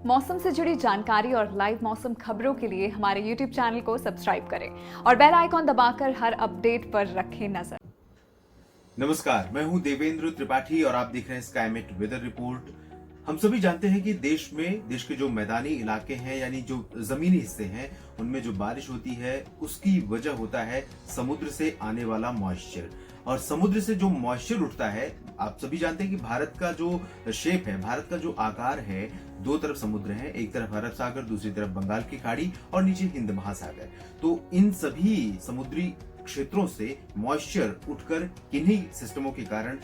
मौसम से जुड़ी जानकारी और लाइव मौसम खबरों के लिए हमारे YouTube चैनल को सब्सक्राइब करें और बेल आइकॉन दबाकर हर अपडेट पर रखें नजर। नमस्कार, मैं हूं देवेंद्र त्रिपाठी और आप देख रहे हैं स्काईमेट वेदर रिपोर्ट। हम सभी जानते हैं कि देश के जो मैदानी इलाके हैं यानी जो जमीनी हिस्से हैं उनमें जो बारिश होती है उसकी वजह होता है समुद्र से आने वाला मॉइस्चर। और समुद्र से जो मॉइस्चर उठता है, आप सभी जानते हैं कि भारत का जो शेप है, भारत का जो आकार है, दो तरफ समुद्र है, एक तरफ अरब सागर, दूसरी तरफ बंगाल की खाड़ी और नीचे हिंद महासागर। तो इन सभी समुद्री क्षेत्रों से मॉइस्चर उठकर किन्हीं सिस्टमों के कारण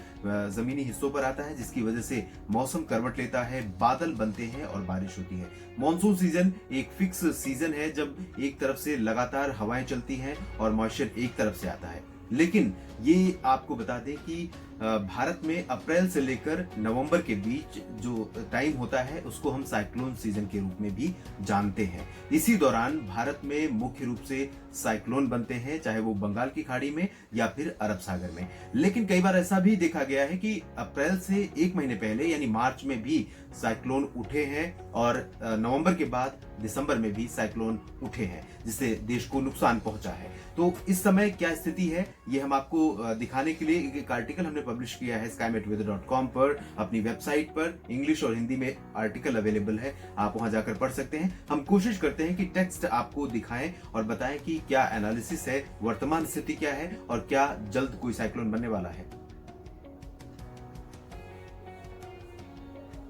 जमीनी हिस्सों पर आता है, जिसकी वजह से मौसम करवट लेता है, बादल बनते हैं और बारिश होती है। मॉनसून सीजन एक फिक्स सीजन है जब एक तरफ से लगातार हवाएं चलती हैं और मॉइस्चर एक तरफ से आता है। लेकिन ये आपको बता दें कि भारत में अप्रैल से लेकर नवंबर के बीच जो टाइम होता है उसको हम साइक्लोन सीजन के रूप में भी जानते हैं। इसी दौरान भारत में मुख्य रूप से साइक्लोन बनते हैं, चाहे वो बंगाल की खाड़ी में या फिर अरब सागर में। लेकिन कई बार ऐसा भी देखा गया है कि अप्रैल से एक महीने पहले यानी मार्च में भी साइक्लोन उठे हैं और नवंबर के बाद दिसंबर में भी साइक्लोन उठे हैं, जिससे देश को नुकसान पहुंचा है। तो इस समय क्या स्थिति है ये हम आपको दिखाने के लिए एक आर्टिकल हमने पब्लिश किया है skymetweather.com पर, अपनी वेबसाइट पर। इंग्लिश और हिंदी में आर्टिकल अवेलेबल है, आप वहां जाकर पढ़ सकते हैं। हम कोशिश करते हैं कि टेक्स्ट आपको दिखाएं और बताएं कि क्या एनालिसिस है, वर्तमान स्थिति क्या है और क्या जल्द कोई साइक्लोन बनने वाला है।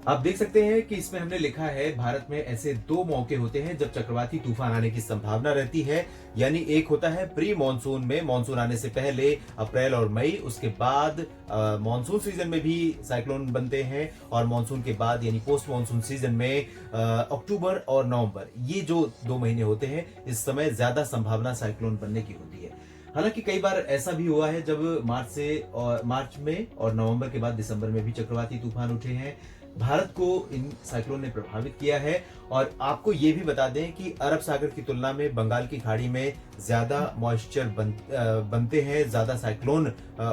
आप देख सकते हैं कि इसमें हमने लिखा है भारत में ऐसे दो मौके होते हैं जब चक्रवाती तूफान आने की संभावना रहती है। यानी एक होता है प्री मॉनसून में, मॉनसून आने से पहले अप्रैल और मई, उसके बाद मॉनसून सीजन में भी साइक्लोन बनते हैं और मॉनसून के बाद यानी पोस्ट मॉनसून सीजन में अक्टूबर और नवंबर, ये जो 2 महीने होते हैं इस समय ज्यादा संभावना साइक्लोन बनने की होती है। हालांकि कई बार ऐसा भी हुआ है जब मार्च में और नवंबर के बाद दिसंबर में भी चक्रवाती तूफान उठे हैं। भारत को इन साइक्लोन ने प्रभावित किया है और आपको ये भी बता दें कि अरब सागर की तुलना में बंगाल की खाड़ी में ज्यादा मॉइस्चर बनते हैं, ज्यादा साइक्लोन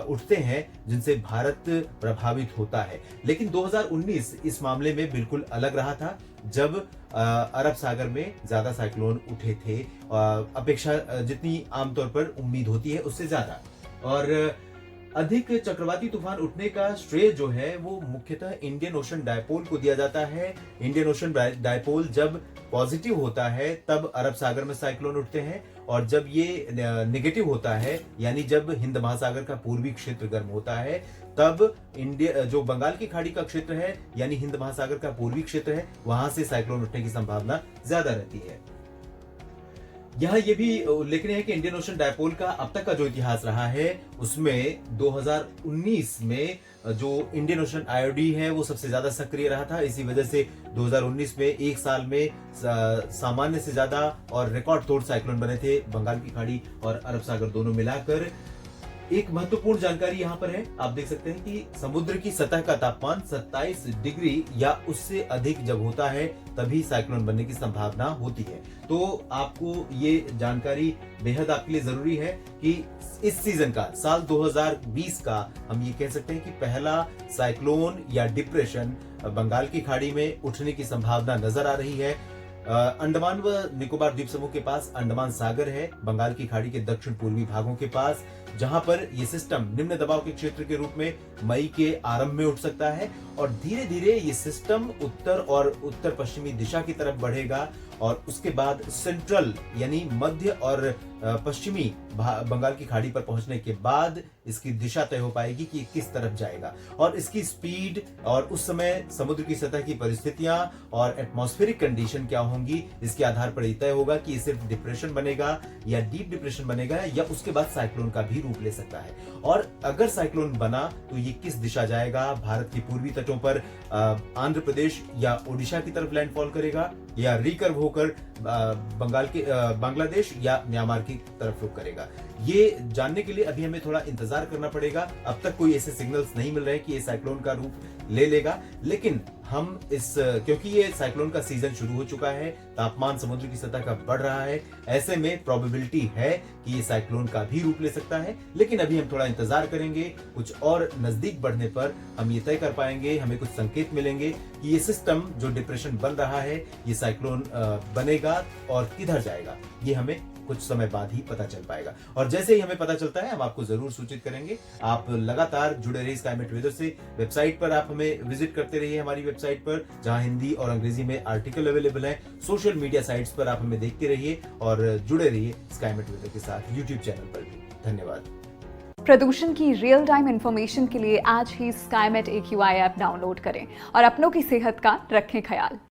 उठते हैं, जिनसे भारत प्रभावित होता है। लेकिन 2019 इस मामले में बिल्कुल अलग रहा था, जब अरब सागर में ज्यादा साइक्लोन उठे थे, अपेक्षा जितनी आमतौर पर उम्मीद होती है उससे ज्यादा। और अधिक चक्रवाती तूफान उठने का श्रेय जो है वो मुख्यतः इंडियन ओशन डायपोल को दिया जाता है। इंडियन ओशन डायपोल जब पॉजिटिव होता है तब अरब सागर में साइक्लोन उठते हैं, और जब ये नेगेटिव होता है यानी जब हिंद महासागर का पूर्वी क्षेत्र गर्म होता है तब जो बंगाल की खाड़ी का क्षेत्र है यानी हिंद महासागर का पूर्वी क्षेत्र है, वहां से साइक्लोन उठने की संभावना ज्यादा रहती है। यहाँ ये भी उल्लेखनीय है कि इंडियन ओशन डायपोल का अब तक का जो इतिहास रहा है उसमें 2019 में जो इंडियन ओशन आईओडी है वो सबसे ज्यादा सक्रिय रहा था। इसी वजह से 2019 में एक साल में सामान्य से ज्यादा और रिकॉर्ड तोड़ साइक्लोन बने थे बंगाल की खाड़ी और अरब सागर दोनों मिलाकर। एक महत्वपूर्ण जानकारी यहाँ पर है, आप देख सकते हैं कि समुद्र की सतह का तापमान 27 डिग्री या उससे अधिक जब होता है तभी साइक्लोन बनने की संभावना होती है। तो आपको ये जानकारी बेहद आपके लिए जरूरी है कि इस सीजन का, साल 2020 का हम ये कह सकते हैं कि पहला साइक्लोन या डिप्रेशन बंगाल की खाड़ी में उठने की संभावना नजर आ रही है। अंडमान व निकोबार द्वीप समूह के पास अंडमान सागर है, बंगाल की खाड़ी के दक्षिण पूर्वी भागों के पास, जहां पर यह सिस्टम निम्न दबाव के क्षेत्र के रूप में मई के आरंभ में उठ सकता है और धीरे धीरे ये सिस्टम उत्तर और उत्तर पश्चिमी दिशा की तरफ बढ़ेगा और उसके बाद सेंट्रल यानी मध्य और पश्चिमी बंगाल की खाड़ी पर पहुंचने के बाद इसकी दिशा तय हो पाएगी कि किस तरफ जाएगा और इसकी स्पीड और उस समय समुद्र की सतह की परिस्थितियां और एटमॉस्फेरिक कंडीशन क्या होंगी, इसके आधार पर तय होगा कि ये सिर्फ डिप्रेशन बनेगा या डीप डिप्रेशन बनेगा या उसके बाद साइक्लोन का भी रूप ले सकता है। और अगर साइक्लोन बना तो ये किस दिशा जाएगा, भारत के पूर्वी तटों पर आंध्र प्रदेश या ओडिशा की तरफ लैंडफॉल करेगा या रिकर्व होकर बांग्लादेश या म्यांमार की तरफ रुख करेगा। ये जानने के लिए अभी हमें थोड़ा इंतजार करना पड़ेगा। अब तक कोई ऐसे सिग्नल्स नहीं मिल रहे कि ये साइक्लोन का रूप ले लेगा, लेकिन हम इस क्योंकि ये साइक्लोन का सीजन शुरू हो चुका है, तापमान समुद्र की सतह का बढ़ रहा है, ऐसे में प्रोबेबिलिटी है कि ये साइक्लोन का भी रूप ले सकता है। लेकिन अभी हम थोड़ा इंतजार करेंगे, कुछ और नजदीक बढ़ने पर हम ये तय कर पाएंगे, हमें कुछ संकेत मिलेंगे कि ये सिस्टम जो डिप्रेशन बन रहा है, ये साइक्लोन बनेगा और किधर जाएगा, ये हमें कुछ समय बाद ही पता चल पाएगा। और जैसे ही हमें पता चलता है हम आपको जरूर सूचित करेंगे। आप लगातार जुड़े रहिए स्काईमेट वेदर से। वेबसाइट पर आप हमें विजिट करते रहिए, हमारी वेबसाइट पर, जहां हिंदी और अंग्रेजी में आर्टिकल अवेलेबल है। सोशल मीडिया साइट्स पर आप हमें देखते रहिए और जुड़े रहिए स्काईमेट वेदर के साथ यूट्यूब चैनल पर भी। धन्यवाद। प्रदूषण की रियल टाइम इंफॉर्मेशन के लिए आज ही स्काईमेट AQI ऐप डाउनलोड करें और अपनों की सेहत का रखें ख्याल।